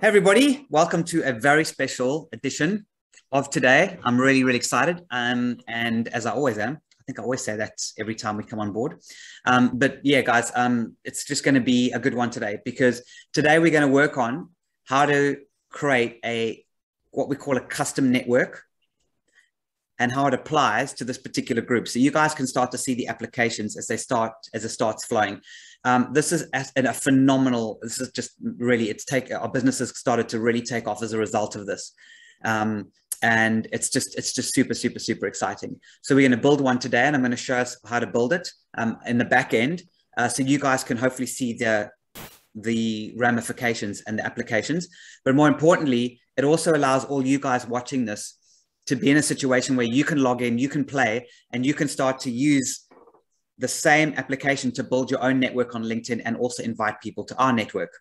Hey everybody, welcome to a very special edition of today. I'm really excited. And as I always am, I think I always say that every time we come on board. But yeah, guys, it's just going to be a good one today because today we're going to work on how to create what we call a custom network and how it applies to this particular group. So you guys can start to see the applications as it starts flowing. This is a phenomenal, this is just really, our business has started to really take off as a result of this. And it's just super exciting. So we're going to build one today and I'm going to show us how to build it in the back end. So you guys can hopefully see the ramifications and the applications, but more importantly, it also allows all you guys watching this to be in a situation where you can log in, you can play, and you can start to use the same application to build your own network on LinkedIn and also invite people to our network.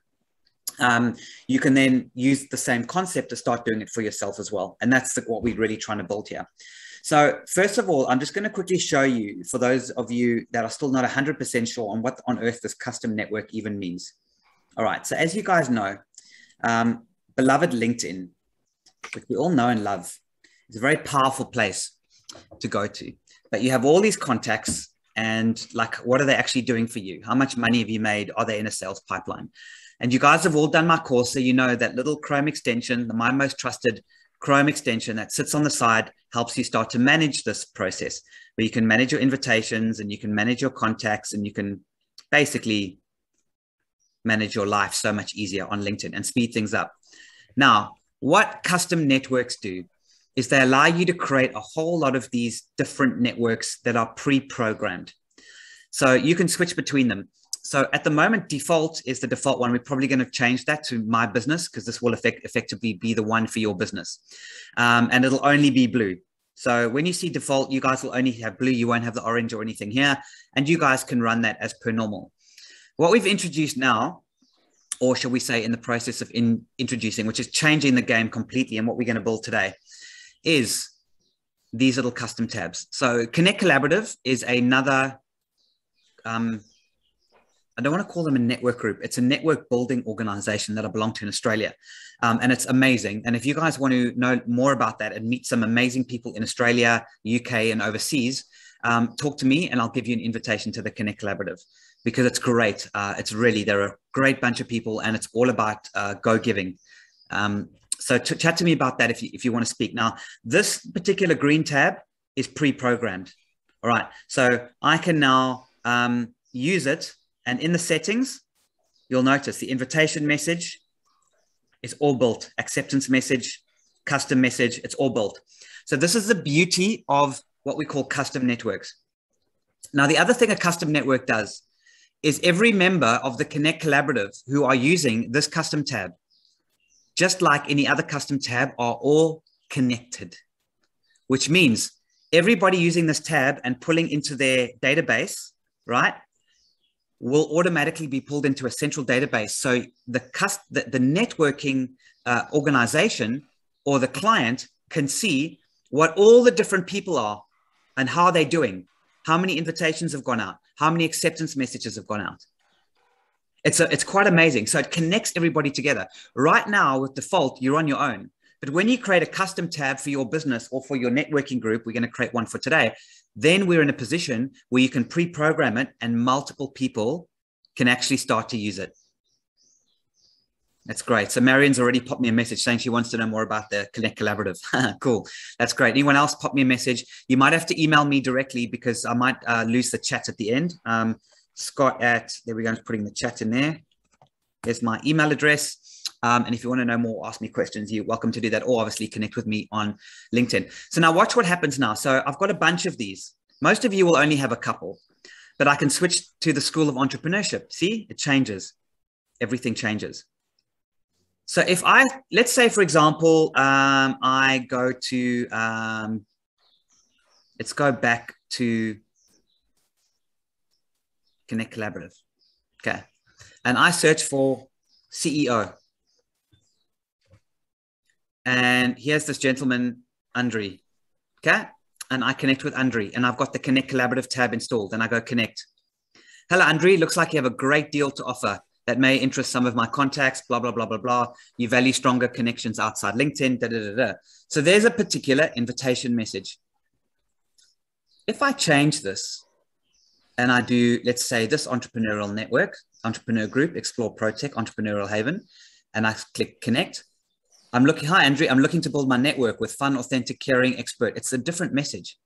You can then use the same concept to start doing it for yourself as well. And that's what we're really trying to build here. So first of all, I'm just going to quickly show you, for those of you that are still not 100% sure on what on earth this custom network even means. All right. So as you guys know, beloved LinkedIn, which we all know and love, it's a very powerful place to go to, but you have all these contacts and like, what are they actually doing for you? How much money have you made? Are they in a sales pipeline? And you guys have all done my course. So you know that little Chrome extension, my most trusted Chrome extension that sits on the side, helps you start to manage this process where you can manage your invitations and you can manage your contacts and you can basically manage your life so much easier on LinkedIn and speed things up. Now, what custom networks do is they allow you to create a whole lot of these different networks that are pre-programmed. So you can switch between them. So at the moment, default is the default one. We're probably going to change that to my business because this will effectively be the one for your business. And it'll only be blue. So when you see default, you guys will only have blue. You won't have the orange or anything here. And you guys can run that as per normal. What we've introduced now, or shall we say in the process of introducing, which is changing the game completely and what we're going to build today, is these little custom tabs. So Connect Collaborative is another, I don't want to call them a network group. It's a network building organization that I belong to in Australia. And it's amazing. And if you guys want to know more about that and meet some amazing people in Australia, UK, and overseas, talk to me and I'll give you an invitation to the Connect Collaborative because it's great. They're a great bunch of people and it's all about go giving. So chat to me about that if you want to speak. Now, this particular green tab is pre-programmed. All right. So I can now use it. And in the settings, you'll notice the invitation message is all built. Acceptance message, custom message, it's all built. So this is the beauty of what we call custom networks. Now, the other thing a custom network does is every member of the Connect Collaborative who are using this custom tab, just like any other custom tab, are all connected, which means everybody using this tab and pulling into their database, right, will automatically be pulled into a central database. So the networking organization or the client can see what all the different people are and how they're doing, how many invitations have gone out, how many acceptance messages have gone out. It's quite amazing. So it connects everybody together. Right now, with default, you're on your own. But when you create a custom tab for your business or for your networking group, we're going to create one for today, then we're in a position where you can pre-program it and multiple people can actually start to use it. That's great. So Marion's already popped me a message saying she wants to know more about the Connect Collaborative. Cool. That's great. Anyone else pop me a message? You might have to email me directly because I might lose the chat at the end. Scott there we go, I'm putting the chat in there. There's my email address. And if you want to know more, ask me questions, you're welcome to do that, or obviously connect with me on LinkedIn. So now watch what happens now. So I've got a bunch of these. Most of you will only have a couple, but I can switch to the School of Entrepreneurship. See, it changes. Everything changes. So if let's say, for example, I go to, let's go back to Connect Collaborative. Okay. And I search for CEO. And here's this gentleman, Andre. Okay. And I connect with Andre and I've got the Connect Collaborative tab installed and I go connect. Hello, Andre. Looks like you have a great deal to offer that may interest some of my contacts, blah, blah, blah, blah, blah. You value stronger connections outside LinkedIn, da, da, da, da. So there's a particular invitation message. If I change this and I do, let's say, this entrepreneurial network, entrepreneur group, Explore ProTech, Entrepreneurial Haven, and I click connect, I'm looking, hi, Andrew, I'm looking to build my network with fun, authentic, caring expert. It's a different message.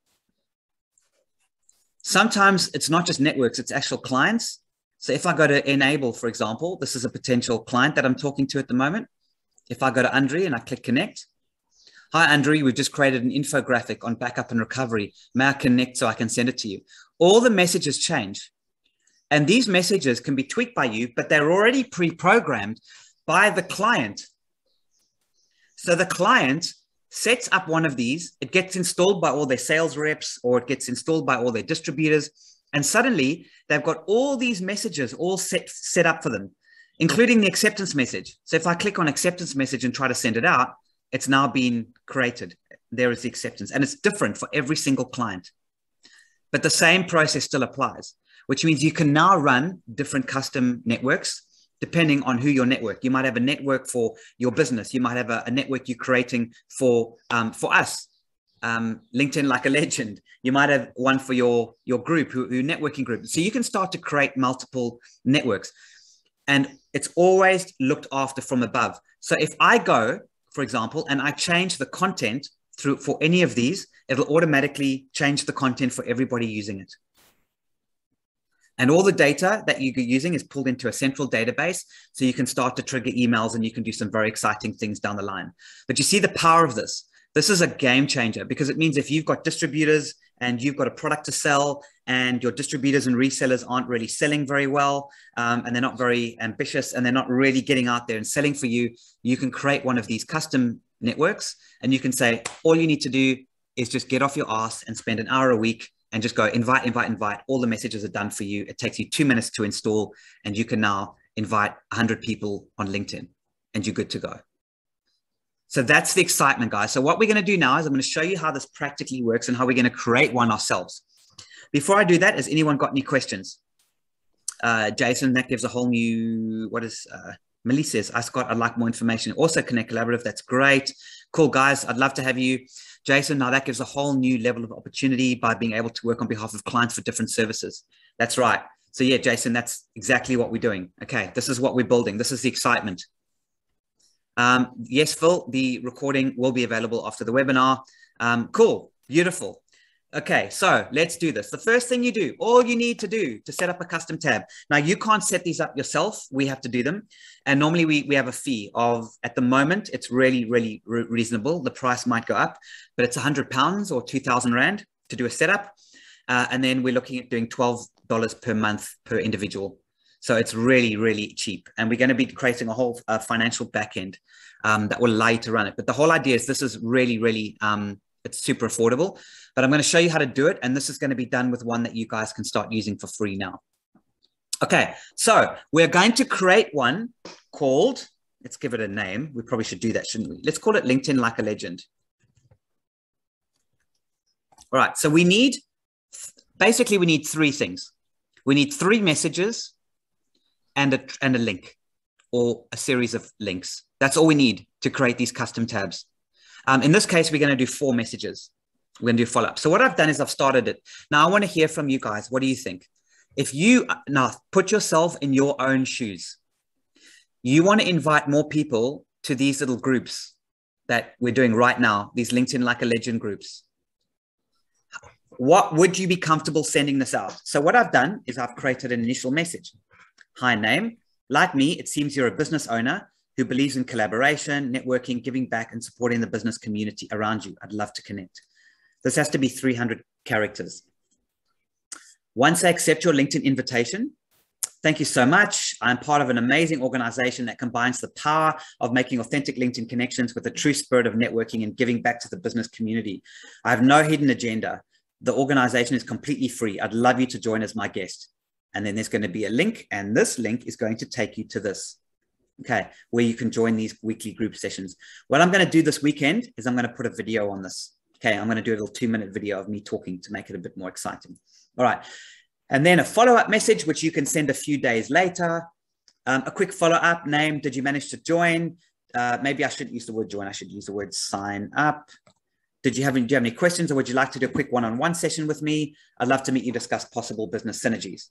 Sometimes it's not just networks, it's actual clients. So if I go to enable, for example, this is a potential client that I'm talking to at the moment. If I go to Andrew and I click connect, hi, Andrew, we've just created an infographic on backup and recovery. May I connect so I can send it to you? All the messages change. And these messages can be tweaked by you, but they're already pre-programmed by the client. So the client sets up one of these, it gets installed by all their sales reps, or it gets installed by all their distributors. And suddenly they've got all these messages all set up for them, including the acceptance message. So if I click on acceptance message and try to send it out, it's now been created. There is the acceptance, and it's different for every single client. But the same process still applies, which means you can now run different custom networks depending on who your network. You might have a network for your business. You might have a network you're creating for us, LinkedIn Like a Legend. You might have one for your group, your networking group. So you can start to create multiple networks, and it's always looked after from above. So if I go, for example, and I change the content for any of these, it'll automatically change the content for everybody using it. And all the data that you're using is pulled into a central database, so you can start to trigger emails and you can do some very exciting things down the line. But you see the power of this. This is a game changer, because it means if you've got distributors and you've got a product to sell and your distributors and resellers aren't really selling very well, and they're not very ambitious and they're not really getting out there and selling for you, you can create one of these custom networks, and you can say, all you need to do is just get off your ass and spend an hour a week and just go invite, invite, invite. All the messages are done for you. It takes you 2 minutes to install, and you can now invite 100 people on LinkedIn and you're good to go. So that's the excitement, guys. So what we're going to do now is I'm going to show you how this practically works and how we're going to create one ourselves. Before I do that, has anyone got any questions? Jason, that gives a whole new, what is, Millie says, Scott, I'd like more information. Also Connect Collaborative. That's great. Cool, guys. I'd love to have you. Jason, now that gives a whole new level of opportunity by being able to work on behalf of clients for different services. That's right. So yeah, Jason, that's exactly what we're doing. Okay, this is what we're building. This is the excitement. Yes, Phil, the recording will be available after the webinar. Cool, beautiful. Okay, so let's do this. The first thing you do, all you need to do to set up a custom tab. Now, you can't set these up yourself. We have to do them. And normally we have a fee of, at the moment, it's really, really reasonable. The price might go up, but it's £100 or 2,000 Rand to do a setup. And then we're looking at doing $12 per month per individual. So it's really, really cheap. And we're going to be creating a whole financial backend that will allow you to run it. But the whole idea is this is really, really, it's super affordable. But I'm going to show you how to do it. And this is going to be done with one that you guys can start using for free now. Okay, so we're going to create one called, let's give it a name. We probably should do that, shouldn't we? Let's call it LinkedIn Like a Legend. All right, so we need, basically we need three things. We need 3 messages and a link, or a series of links. That's all we need to create these custom tabs. In this case, we're going to do 4 messages. We're going to do follow-up. So what I've done is I've started it. Now I want to hear from you guys. What do you think? If you, now put yourself in your own shoes. You want to invite more people to these little groups that we're doing right now, these LinkedIn Like a Legend groups. What would you be comfortable sending this out? So what I've done is I've created an initial message. Hi, name. Like me, it seems you're a business owner who believes in collaboration, networking, giving back, and supporting the business community around you. I'd love to connect. This has to be 300 characters. Once I accept your LinkedIn invitation, thank you so much. I'm part of an amazing organization that combines the power of making authentic LinkedIn connections with a true spirit of networking and giving back to the business community. I have no hidden agenda. The organization is completely free. I'd love you to join as my guest. And then there's going to be a link, and this link is going to take you to this. Okay, where you can join these weekly group sessions. What I'm going to do this weekend is I'm going to put a video on this. Okay, I'm going to do a little 2-minute video of me talking to make it a bit more exciting. All right. And then a follow-up message, which you can send a few days later. A quick follow-up name. Did you manage to join? Maybe I shouldn't use the word join. I should use the word sign up. Do you have any questions, or would you like to do a quick one-on-one session with me? I'd love to meet you, discuss possible business synergies.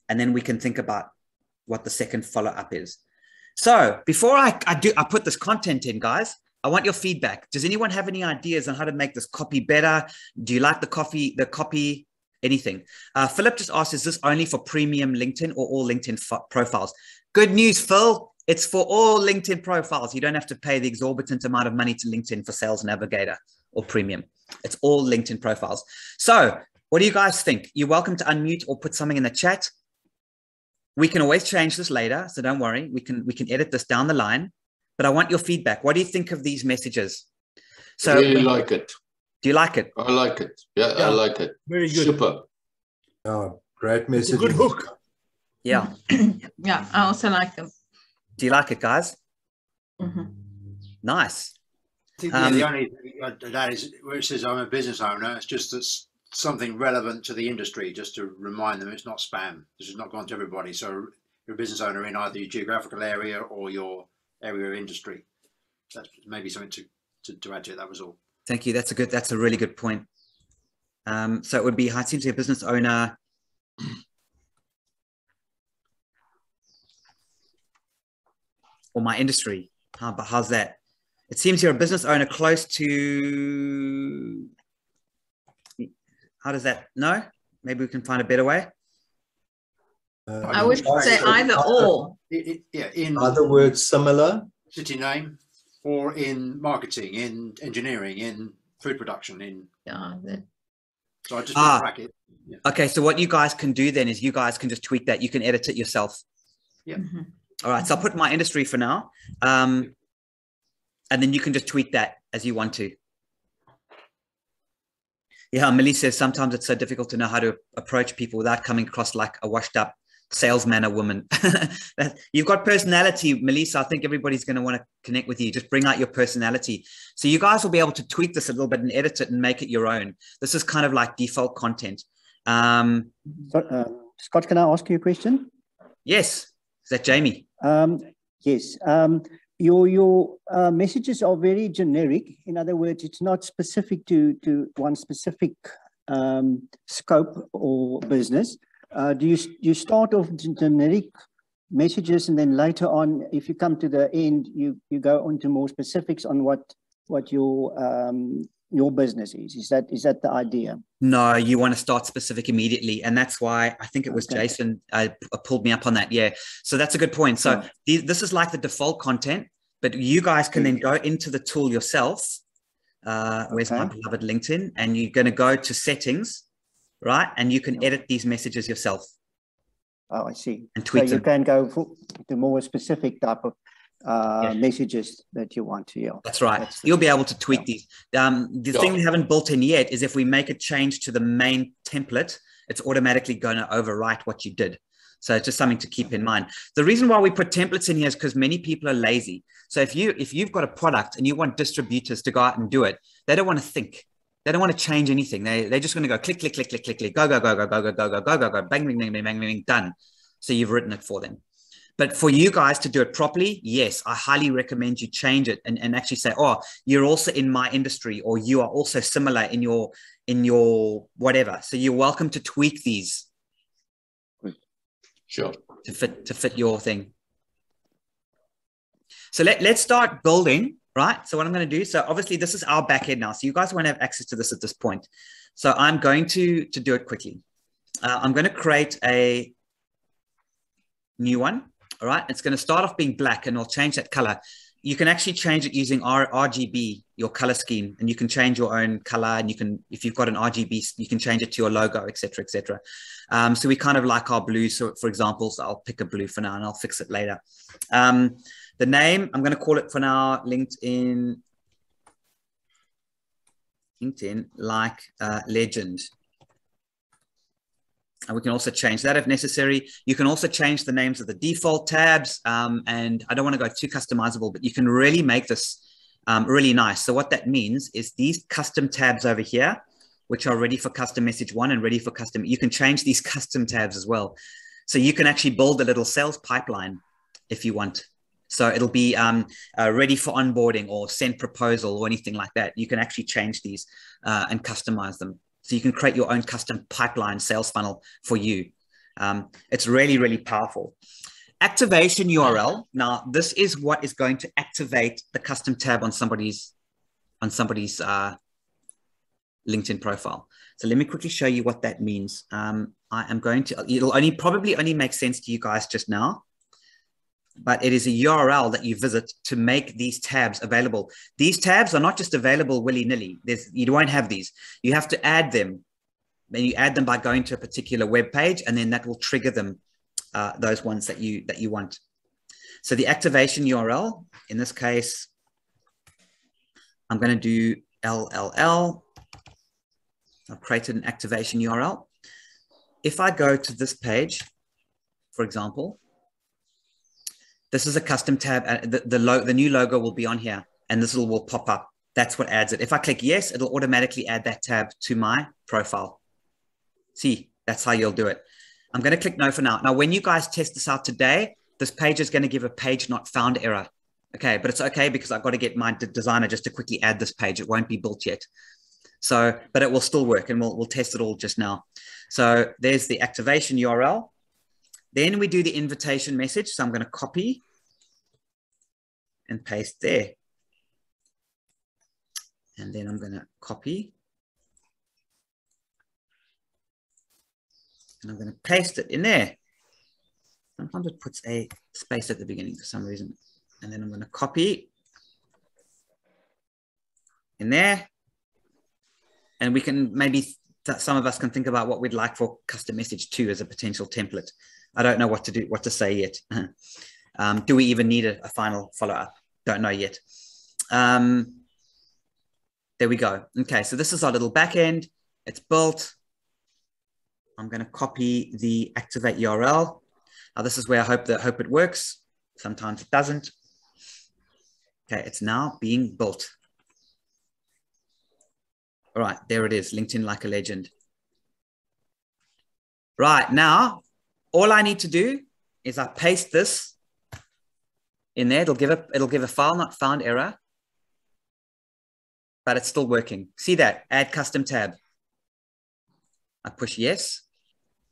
And then we can think about what the second follow-up is. So before I put this content in, guys, I want your feedback. Does anyone have any ideas on how to make this copy better? Do you like the copy, anything? Philip just asked, is this only for premium LinkedIn or all LinkedIn profiles? Good news, Phil. It's for all LinkedIn profiles. You don't have to pay the exorbitant amount of money to LinkedIn for Sales Navigator or Premium. It's all LinkedIn profiles. So what do you guys think? You're welcome to unmute or put something in the chat. We can always change this later, so don't worry. We can edit this down the line. But I want your feedback. What do you think of these messages? So, really like it. Do you like it? I like it. Yeah, I like it. Very good. Super. Oh, great message. Good hook. Yeah. Yeah, I also like them. Do you like it, guys? Mm-hmm. Nice. I think the only thing that is where it says I'm a business owner, it's just that's something relevant to the industry, just to remind them it's not spam. This has not gone to everybody. So you're a business owner in either your geographical area or your area of industry. That's maybe something to add to it. That was all. Thank you. That's a really good point. So it would be, it seems to be a business owner. Or my industry. How's that? It seems you're a business owner close to. How does that? No? Maybe we can find a better way. I would say either or. In other words, similar. City name, or in marketing, in engineering, in food production, in. Yeah. So I just put a bracket. Yeah. Okay, so what you guys can do then is you guys can just tweak that. You can edit it yourself. Yeah. Mm-hmm. All right, so I'll put my industry for now. And then you can just tweak that as you want to. Yeah, Millie says sometimes it's so difficult to know how to approach people without coming across like a washed up salesman or woman. You've got personality, Melissa. I think everybody's going to want to connect with you. Just bring out your personality. So you guys will be able to tweak this a little bit and edit it and make it your own. This is kind of like default content. Scott, can I ask you a question? Yes. Is that Jamie? Yes. Your messages are very generic. In other words, it's not specific to one specific scope or business. Do you start off generic messages, and then later on, if you come to the end, you go on to more specifics on what your business is? Is that the idea? No, you want to start specific immediately. And that's why I think it was Jason pulled me up on that. Yeah. So that's a good point. So this is like the default content, but you guys can then go into the tool yourself. Where's my beloved LinkedIn? And you're going to go to settings, right? And you can edit these messages yourself. Oh, I see. And tweet them. You can go for the more specific type of messages that you want to. Yeah. That's right. You'll be able to tweak these. The thing we haven't built in yet is if we make a change to the main template, it's automatically going to overwrite what you did. So it's just something to keep in mind. The reason why we put templates in here is because many people are lazy. So if you've got a product and you want distributors to go out and do it, they don't want to think. They don't want to change anything. They're just going to go click, click, click, click, click, click, go, go, go, go, go, go, go, go, go, go, go, bang, bang, bang, bang, bang, bang, done. So you've written it for them. But for you guys to do it properly, yes, I highly recommend you change it and actually say, oh, you're also in my industry, or you are also similar in your whatever. So you're welcome to tweak these. Sure. To fit your thing. So let's start building, right? So what I'm going to do, so obviously this is our backend now. So you guys won't have access to this at this point. So I'm going to do it quickly. I'm going to create a new one. All right. It's going to start off being black, and I'll change that color. You can actually change it using RGB, your color scheme, and you can change your own color. And you can, if you've got an RGB, you can change it to your logo, et cetera, et cetera. So we kind of like our blue. So for example, so I'll pick a blue for now and I'll fix it later. The name, I'm going to call it for now, LinkedIn like legend. And we can also change that if necessary. You can also change the names of the default tabs. And I don't want to go too customizable, but you can really make this really nice. So what that means is these custom tabs over here, which are ready for custom message one and ready for custom, you can change these custom tabs as well. So you can actually build a little sales pipeline if you want. So it'll be ready for onboarding or send proposal or anything like that. You can actually change these and customize them. So you can create your own custom pipeline sales funnel for you. It's really, really powerful. Activation URL. Now, this is what is going to activate the custom tab on somebody's LinkedIn profile. So let me quickly show you what that means. I am going to, it'll probably only make sense to you guys just now, but it is a URL that you visit to make these tabs available. These tabs are not just available willy-nilly. You won't have these. You have to add them. Then you add them by going to a particular web page, and then that will trigger them, those ones that you want. So the activation URL, in this case, I'm going to do LLL. I've created an activation URL. If I go to this page, for example, this is a custom tab. The new logo will be on here, and this will pop up. That's what adds it. If I click yes, it'll automatically add that tab to my profile. See, that's how you'll do it. I'm going to click no for now. Now, when you guys test this out today, this page is going to give a page not found error. Okay, but it's okay because I've got to get my designer just to quickly add this page. It won't be built yet. So, but it will still work, and we'll test it all just now. So there's the activation URL. Then we do the invitation message. So I'm going to copy and paste there. And then I'm going to copy. And I'm going to paste it in there. Sometimes it puts a space at the beginning for some reason. And then I'm going to copy in there. And we can maybe, some of us can think about what we'd like for custom message 2 as a potential template. I don't know what to do, what to say yet. Do we even need a final follow-up? Don't know yet. There we go. Okay, so this is our little back end. It's built. I'm going to copy the activate URL. Now this is where I hope it works. Sometimes it doesn't. Okay, it's now being built. All right, there it is, LinkedIn like a legend. Right, now, all I need to do is I paste this in there. It'll give a file not found error, but it's still working. See that? Add custom tab. I push yes.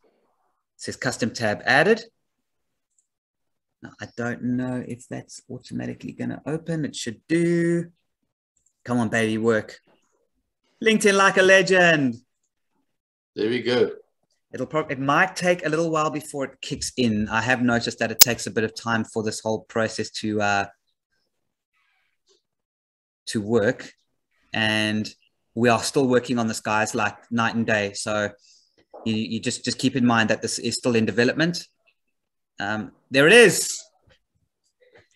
It says custom tab added. Now, I don't know if that's automatically going to open. It should do. Come on, baby, work. LinkedIn like a legend. There we go. It might take a little while before it kicks in. I have noticed that it takes a bit of time for this whole process to work, and we are still working on this, guys, like night and day. So you just keep in mind that this is still in development. There it is.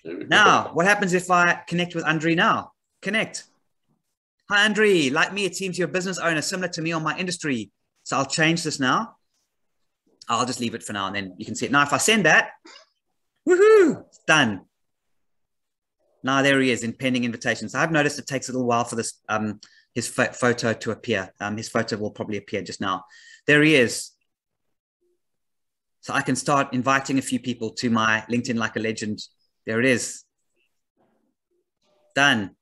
Now, what happens if I connect with Andre now? Connect. Hi, Andre. Like me, it seems you're a business owner similar to me on my industry. So I'll change this now. I'll just leave it for now, and then you can see it. Now, if I send that, woohoo, it's done. Now there he is in pending invitations. I've noticed it takes a little while for this his photo to appear. His photo will probably appear just now. There he is. So I can start inviting a few people to my LinkedIn like a legend. There it is. Done.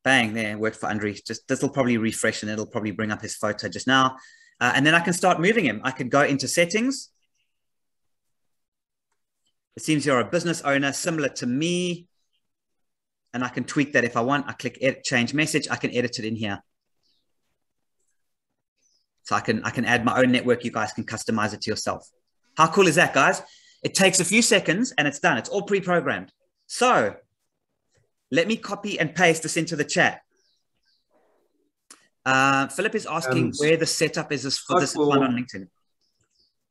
Bang, there, worked for Andre. Just this will probably refresh and it'll probably bring up his photo just now. And then I can start moving him. I could go into settings. It seems you're a business owner similar to me. And I can tweak that if I want. I click edit, change message. I can edit it in here. So I can add my own network. You guys can customize it to yourself. How cool is that, guys? It takes a few seconds and it's done. It's all pre-programmed. So let me copy and paste this into the chat. Philip is asking where the setup is for this one on LinkedIn.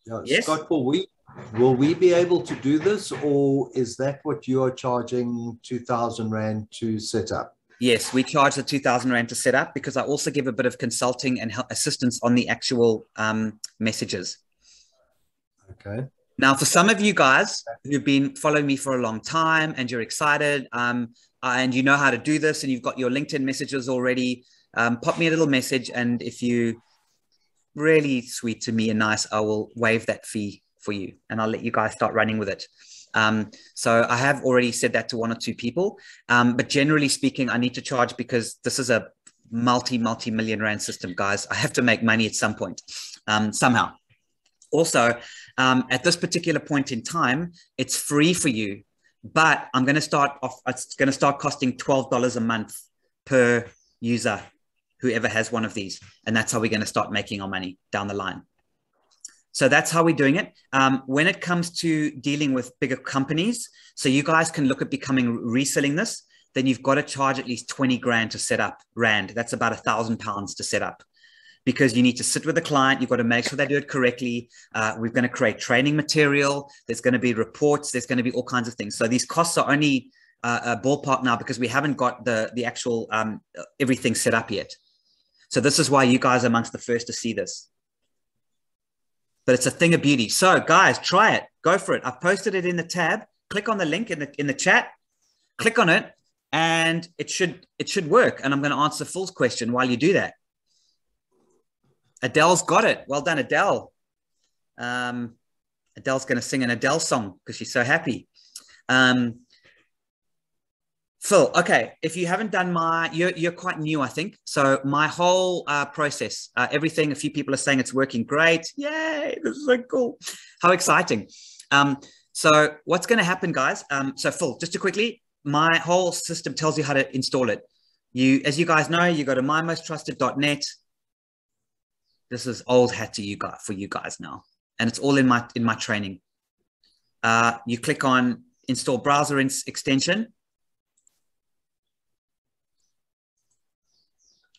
Yeah, yes? Scott, will we be able to do this, or is that what you are charging 2,000 Rand to set up? Yes, we charge the 2,000 Rand to set up because I also give a bit of consulting and assistance on the actual messages. Okay. Now, for some of you guys who've been following me for a long time and you're excited and you know how to do this and you've got your LinkedIn messages already, pop me a little message. And if you really sweet to me and nice, I will waive that fee for you, and I'll let you guys start running with it. So I have already said that to 1 or 2 people, but generally speaking, I need to charge because this is a multi-million rand system, guys. I have to make money at some point, somehow. Also, at this particular point in time, it's free for you, but I'm going to start off. It's going to start costing $12 a month per user, whoever has one of these, and that's how we're going to start making our money down the line. So that's how we're doing it. When it comes to dealing with bigger companies, so you guys can look at reselling this, then you've got to charge at least 20 grand to set up rand. That's about £1,000 to set up, because you need to sit with the client. You've got to make sure they do it correctly. We're going to create training material. There's going to be reports. There's going to be all kinds of things. So these costs are only a ballpark now because we haven't got the actual everything set up yet. So this is why you guys are amongst the first to see this. But it's a thing of beauty. So guys, try it. Go for it. I've posted it in the tab. Click on the link in the chat. Click on it, and it should work. And I'm going to answer Phil's question while you do that. Adele's got it. Well done, Adele. Adele's going to sing an Adele song because she's so happy. Phil, okay, if you haven't done you're quite new, I think. So my whole process, everything, a few people are saying it's working great. Yay, this is so cool. How exciting. So what's going to happen, guys? So Phil, just to quickly, my whole system tells you how to install it. As you guys know, you go to mymosttrusted.net. This is old hat to you guys, for you guys now. And it's all in my training. You click on install browser extension.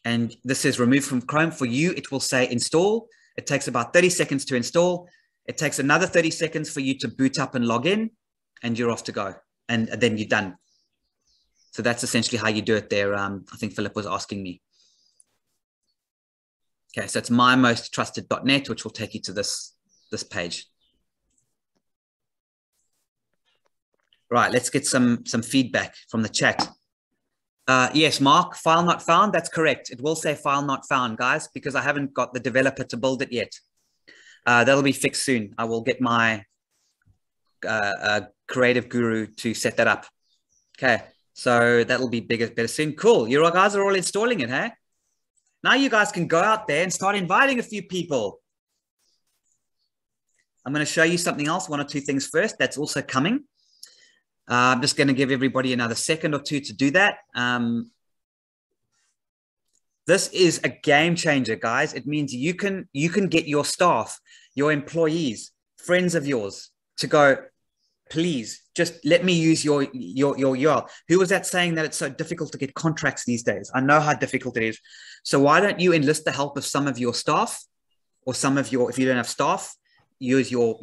And this is removed from Chrome. For you, it will say install. It takes about 30 seconds to install. It takes another 30 seconds for you to boot up and log in, and you're off to go. And then you're done. So that's essentially how you do it there. I think Philip was asking me. Okay, so it's mymosttrusted.net, which will take you to this page. Right, let's get some feedback from the chat. Yes, Mark, file not found. That's correct. It will say file not found, guys, because I haven't got the developer to build it yet. That'll be fixed soon. I will get my creative guru to set that up. Okay, so that'll be better soon. Cool. You guys are all installing it, hey? Now you guys can go out there and start inviting a few people. I'm going to show you something else, 1 or 2 things first. That's also coming. I'm just going to give everybody another second or 2 to do that. This is a game changer, guys. It means you can get your staff, your employees, friends of yours to go, please, just let me use your URL. Who was that saying that it's so difficult to get contracts these days? I know how difficult it is. So why don't you enlist the help of some of your staff, or some of if you don't have staff, use your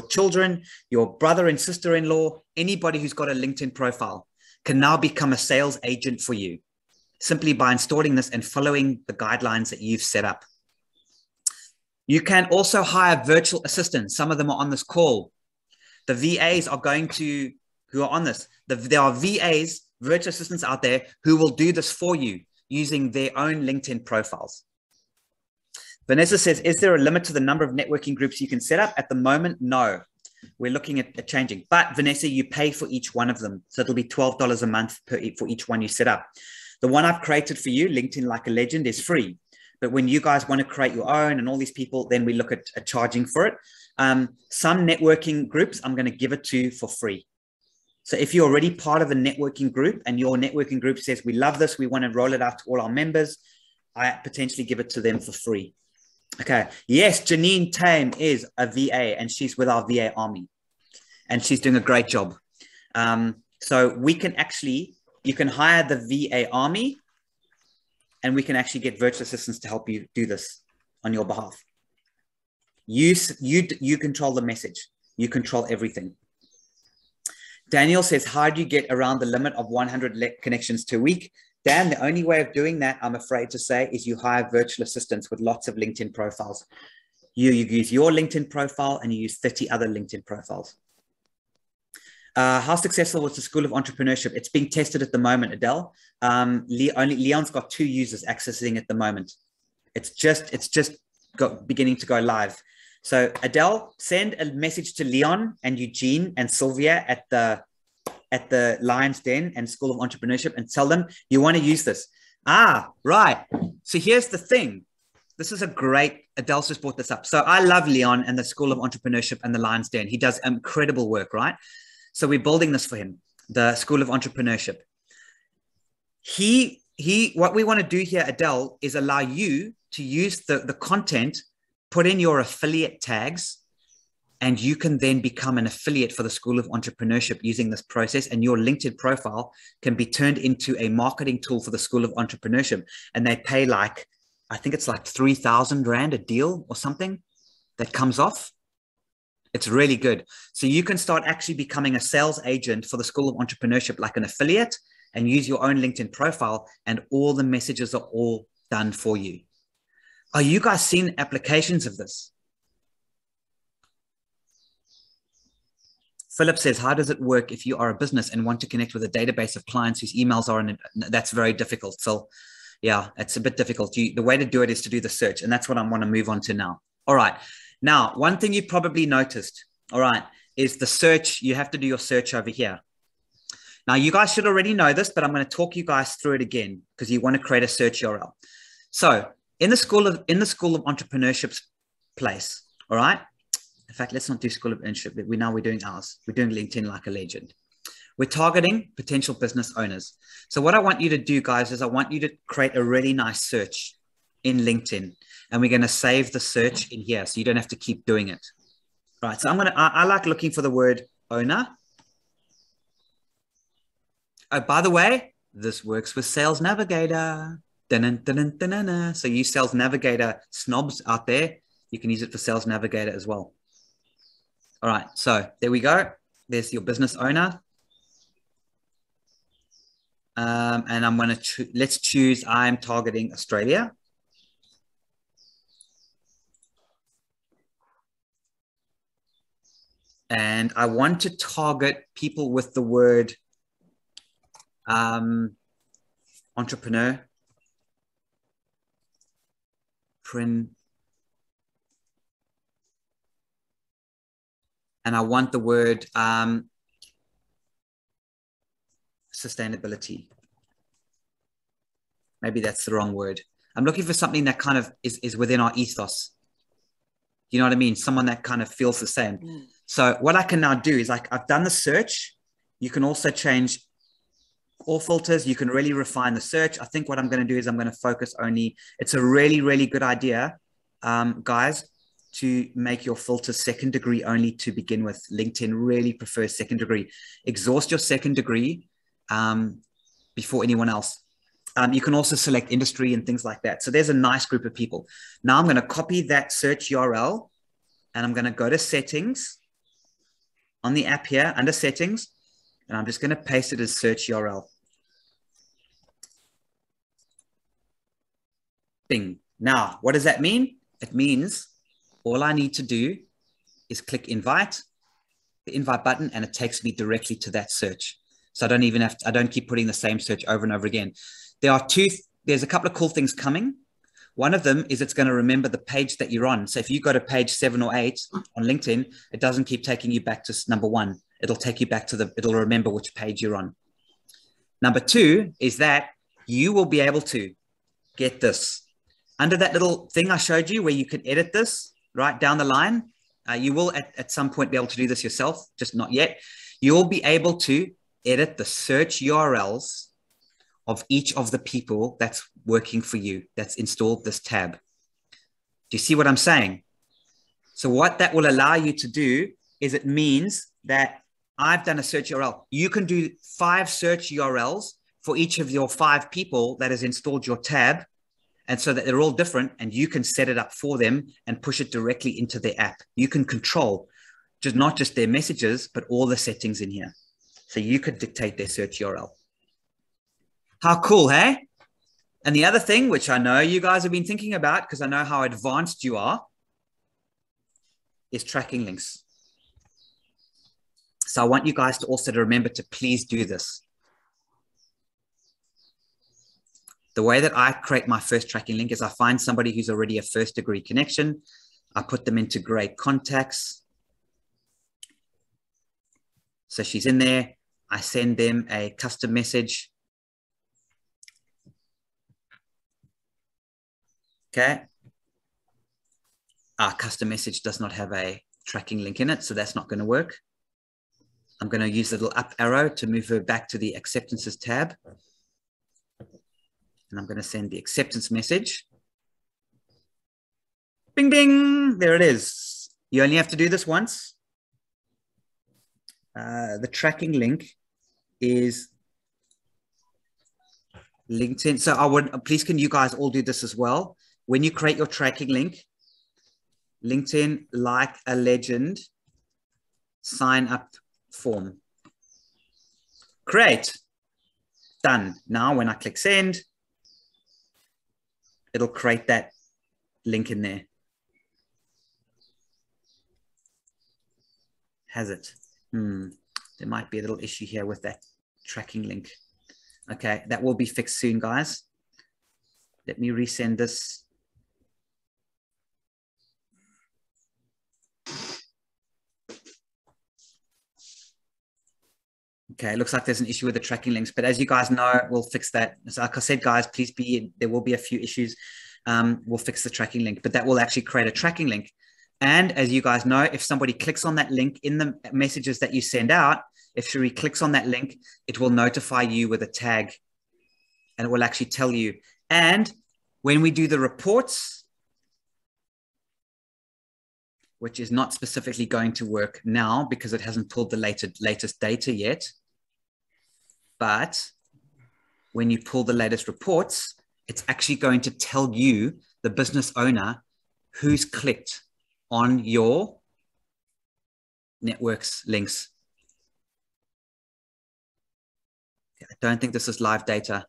children, your brother and sister-in-law, anybody who's got a LinkedIn profile can now become a sales agent for you simply by installing this and following the guidelines that you've set up. You can also hire virtual assistants. Some of them are on this call. The VAs are who are on this. There are VAs, virtual assistants out there who will do this for you using their own LinkedIn profiles. Vanessa says, is there a limit to the number of networking groups you can set up? At the moment, no. We're looking at changing. But Vanessa, you pay for each one of them. So it'll be $12 a month for each one you set up. The one I've created for you, LinkedIn Like a Legend, is free. But when you guys want to create your own and all these people, then we look at charging for it. Some networking groups, I'm going to give it to for free. So if you're already part of a networking group and your networking group says, we love this, we want to roll it out to all our members, I potentially give it to them for free. Okay. Yes, Janine Tame is a VA and she's with our VA army and she's doing a great job. So we can you can hire the VA army and we can actually get virtual assistants to help you do this on your behalf. You control the message. You control everything. Daniel says, how do you get around the limit of 100 connections per week? Dan, the only way of doing that, I'm afraid to say, is you hire virtual assistants with lots of LinkedIn profiles. You use your LinkedIn profile and you use 30 other LinkedIn profiles. How successful was the School of Entrepreneurship? It's being tested at the moment, Adele. Leon's got 2 users accessing at the moment. It's just beginning to go live. So Adele, send a message to Leon and Eugene and Sylvia at the Lion's Den and School of Entrepreneurship and tell them you want to use this. Ah, right. So here's the thing. This is a great, Adele's just brought this up. So I love Leon and the School of Entrepreneurship and the Lion's Den. He does incredible work, right? So we're building this for him, the School of Entrepreneurship. What we want to do here, Adele, is allow you to use the content, put in your affiliate tags, and you can then become an affiliate for the School of Entrepreneurship using this process. And your LinkedIn profile can be turned into a marketing tool for the School of Entrepreneurship. And they pay like, I think it's like 3,000 Rand a deal or something that comes off. It's really good. So you can start actually becoming a sales agent for the School of Entrepreneurship, like an affiliate, and use your own LinkedIn profile, and all the messages are all done for you. Are you guys seeing applications of this? Philip says, how does it work if you are a business and want to connect with a database of clients whose emails are in? That's very difficult, Phil. Yeah, it's a bit difficult. The way to do it is to do the search. And that's what I want to move on to now. All right. Now, one thing you probably noticed, all right, is the search. You have to do your search over here. Now, you guys should already know this, but I'm going to talk you guys through it again because you want to create a search URL. So in the School of Entrepreneurship's place, all right. In fact, let's not do School of Entrepreneurship. We're doing ours. We're doing LinkedIn like a legend. We're targeting potential business owners. So what I want you to do, guys, is I want you to create a really nice search in LinkedIn, and we're going to save the search in here so you don't have to keep doing it. Right. So I like looking for the word owner. Oh, by the way, this works with Sales Navigator. Dun-dun-dun-dun-dun-dun. So you Sales Navigator snobs out there, you can use it for Sales Navigator as well. All right. So there we go. There's your business owner. And I'm going to, let's choose, I'm targeting Australia. And I want to target people with the word entrepreneur. And I want the word sustainability. Maybe that's the wrong word. I'm looking for something that kind of is within our ethos. You know what I mean? Someone that kind of feels the same. So what I can now do is I've done the search. You can also change all filters. You can really refine the search. I think what I'm going to do is I'm going to focus only. It's a really, really good idea, guys, to make your filters second degree only to begin with. LinkedIn really prefers second degree. Exhaust your second degree before anyone else. You can also select industry and things like that. So there's a nice group of people. Now I'm going to copy that search URL and I'm going to go to settings on the app here under settings. And I'm just going to paste it as search URL. Bing. Now, what does that mean? It means all I need to do is click invite, the invite button, and it takes me directly to that search. So I don't even have to, I don't keep putting the same search over and over again. There's a couple of cool things coming. One of them is it's going to remember the page that you're on. So if you go to page 7 or 8 on LinkedIn, it doesn't keep taking you back to number 1. It'll take you back to it'll remember which page you're on. Number 2 is that you will be able to get this. Under that little thing I showed you where you can edit this right down the line, you will at some point be able to do this yourself, just not yet. You'll be able to edit the search URLs of each of the people that's working for you, that's installed this tab. Do you see what I'm saying? So what that will allow you to do is it means that I've done a search URL. You can do 5 search URLs for each of your 5 people that has installed your tab. And so that they're all different and you can set it up for them and push it directly into their app. You can control not just their messages, but all the settings in here. So you could dictate their search URL. How cool, hey? And the other thing, which I know you guys have been thinking about because I know how advanced you are, is tracking links. So I want you guys to also remember to please do this. The way that I create my first tracking link is I find somebody who's already a first degree connection. I put them into great contacts. So she's in there. I send them a custom message. Okay. Our custom message does not have a tracking link in it, so that's not going to work. I'm going to use the little up arrow to move her back to the acceptances tab. And I'm going to send the acceptance message. Bing, bing, there it is. You only have to do this once. The tracking link is LinkedIn. So I would, please, can you guys all do this as well? When you create your tracking link, LinkedIn, like a legend, sign up form. Great. Done. Now, when I click send, it'll create that link in there. Has it? There might be a little issue here with that tracking link. Okay, that will be fixed soon, guys. Let me resend this. Okay, it looks like there's an issue with the tracking links, but as you guys know, we'll fix that. So like I said, guys, please be, there will be a few issues. We'll fix the tracking link, but that will actually create a tracking link. And as you guys know, if somebody clicks on that link in the messages that you send out, if Cherie clicks on that link, it will notify you with a tag and it will actually tell you. And when we do the reports, which is not specifically going to work now because it hasn't pulled the latest data yet, but when you pull the latest reports, it's actually going to tell you, the business owner, who's clicked on your network's links. I don't think this is live data.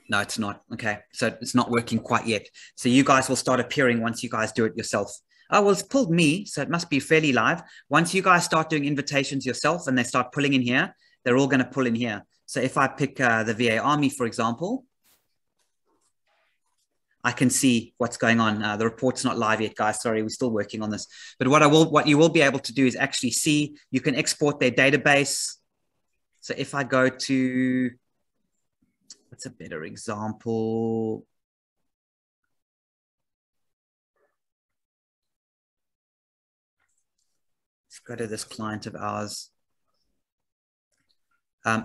No, it's not. Okay, so it's not working quite yet. So you guys will start appearing once you guys do it yourself. Oh, well, it's pulled me, so it must be fairly live. Once you guys start doing invitations yourself and they start pulling in here, they're all going to pull in here. So if I pick the VA Army, for example, I can see what's going on. The report's not live yet, guys. Sorry, we're still working on this. But what you will be able to do is actually see, you can export their database. So if I go to, what's a better example? Let's go to this client of ours.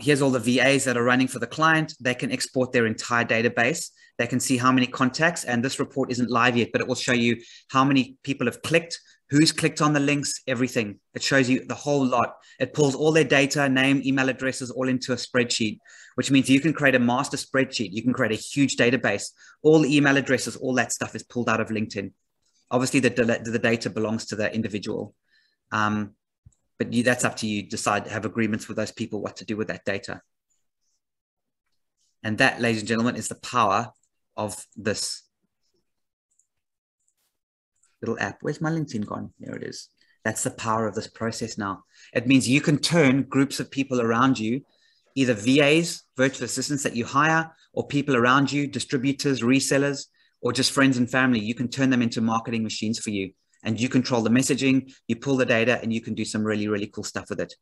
Here's all the VAs that are running for the client. They can export their entire database. They can see how many contacts, and this report isn't live yet, but it will show you how many people have clicked, who's clicked on the links, everything. It shows you the whole lot. It pulls all their data, name, email addresses, all into a spreadsheet, which means you can create a master spreadsheet. You can create a huge database. All the email addresses, all that stuff is pulled out of LinkedIn. Obviously, the data belongs to the individual. But that's up to you. Decide, have agreements with those people what to do with that data. And that, ladies and gentlemen, is the power of this little app. Where's my LinkedIn gone? There it is. That's the power of this process now. It means you can turn groups of people around you, either VAs, virtual assistants that you hire, or people around you, distributors, resellers, or just friends and family. You can turn them into marketing machines for you. And you control the messaging, you pull the data, and you can do some really, really cool stuff with it.